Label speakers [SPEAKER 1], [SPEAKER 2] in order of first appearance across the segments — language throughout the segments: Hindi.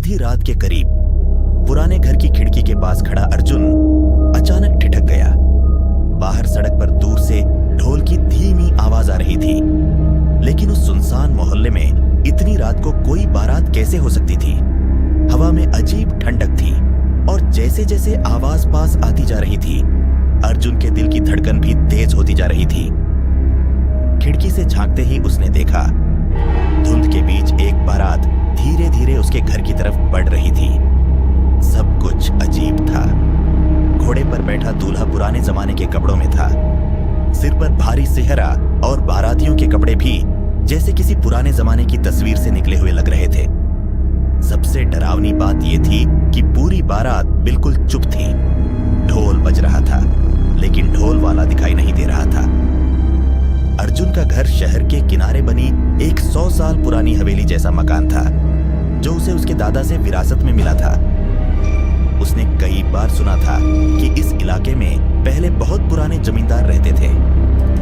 [SPEAKER 1] आधी रात के करीब पुराने घर की खिड़की के पास खड़ा अर्जुन अचानक ठिठक गया। बाहर सड़क पर दूर से ढोल की धीमी आवाज आ रही थी, लेकिन उस सुनसान मोहल्ले में इतनी रात को कोई बारात कैसे हो सकती थी। हवा में अजीब ठंडक थी और जैसे जैसे आवाज पास आती जा रही थी, अर्जुन के दिल की धड़कन भी तेज होती जा रही थी। खिड़की से झांकते ही उसने देखा, धुंध के बीच एक बारात धीरे धीरे उसके घर की तरफ बढ़ रही थी। सब कुछ अजीब था। घोड़े पर बैठा दूल्हा पुराने जमाने के कपड़ों में था, सिर पर भारी सेहरा, और बारातियों के कपड़े भी जैसे किसी पुराने जमाने की तस्वीर से निकले हुए लग रहे थे। सबसे डरावनी बात यह थी कि पूरी बारात बिल्कुल चुप थी। ढोल बज रहा था, लेकिन ढोल वाला दिखाई नहीं दे रहा था। अर्जुन का घर शहर के किनारे बनी एक 100 साल पुरानी हवेली जैसा मकान था, जो उसे उसके दादा से विरासत में मिला था। उसने कई बार सुना था कि इस इलाके में पहले बहुत पुराने जमींदार रहते थे,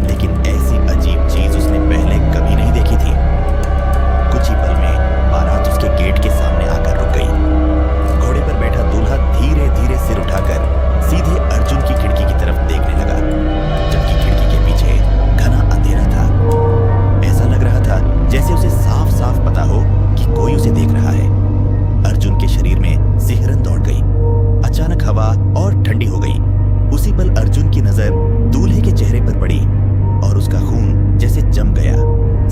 [SPEAKER 1] लेकिन ऐसी अजीब चीज उसने पहले कभी नहीं देखी थी। कुछ ही पल में बारात उसके गेट के सामने आकर रुक गई। घोड़े पर बैठा दूल्हा धीरे धीरे सिर उठाकर सीधे अर्जुन की खिड़की की तरफ देखने लगा, जबकि खिड़की के पीछे घना अंधेरा था। ऐसा लग रहा था जैसे उसे साफ साफ पता हो कि कोई उसे देख रहा है। अर्जुन के शरीर में सिहरन दौड़ गई। अचानक हवा और ठंडी हो गई। उसी पल अर्जुन की नजर दूल्हे के चेहरे पर पड़ी और उसका खून जैसे जम गया।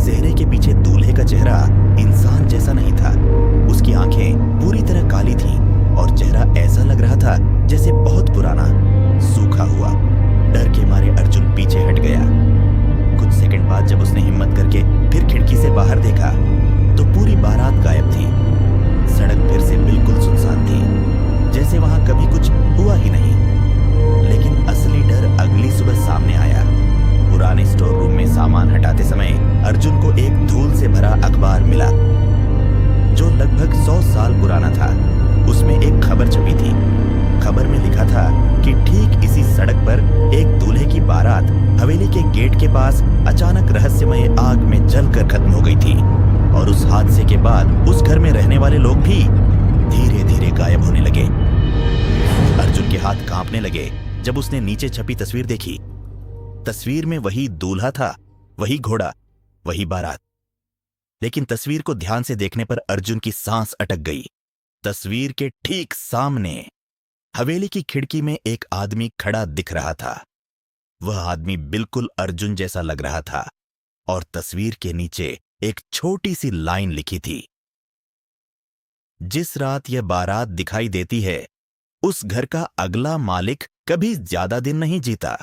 [SPEAKER 1] सेहरे के पीछे दूल्हे का चेहरा इंसान जैसा नहीं था। उसकी आंखें पूरी तरह काली थीं और चेहरा ऐसा लग रहा था जैसे बहुत पुराना, सूखा हुआ। डर के मारे अर्जुन पीछे हट गया। कुछ सेकंड बाद जब उसने हिम्मत करके फिर खिड़की से बाहर देखा, तो पूरी बारात गायब थी। सड़क फिर से बिल्कुल सुनसान थी, जैसे वहां कभी कुछ हुआ ही नहीं। लेकिन असली डर अगली सुबह सामने आया। पुराने स्टोर रूम में सामान हटाते समय अर्जुन को एक धूल से भरा अखबार मिला, जो लगभग 100 साल पुराना था। उसमें एक खबर छपी थी। खबर में लिखा था कि ठीक इसी सड़क पर एक दूल्हे की बारात हवेली के गेट के पास अचानक रहस्यमय आग में जलकर खत्म हो गई थी, और उस हादसे के बाद उस घर में रहने वाले लोग भी धीरे धीरे गायब होने लगे। अर्जुन के हाथ कांपने लगे जब उसने नीचे छपी तस्वीर देखी। तस्वीर में वही दूल्हा था, वही घोड़ा, वही बारात। लेकिन तस्वीर को ध्यान से देखने पर अर्जुन की सांस अटक गई। तस्वीर के ठीक सामने हवेली की खिड़की में एक आदमी खड़ा दिख रहा था। वह आदमी बिल्कुल अर्जुन जैसा लग रहा था, और तस्वीर के नीचे एक छोटी सी लाइन लिखी थी, जिस रात यह बारात दिखाई देती है, उस घर का अगला मालिक कभी ज्यादा दिन नहीं जीता।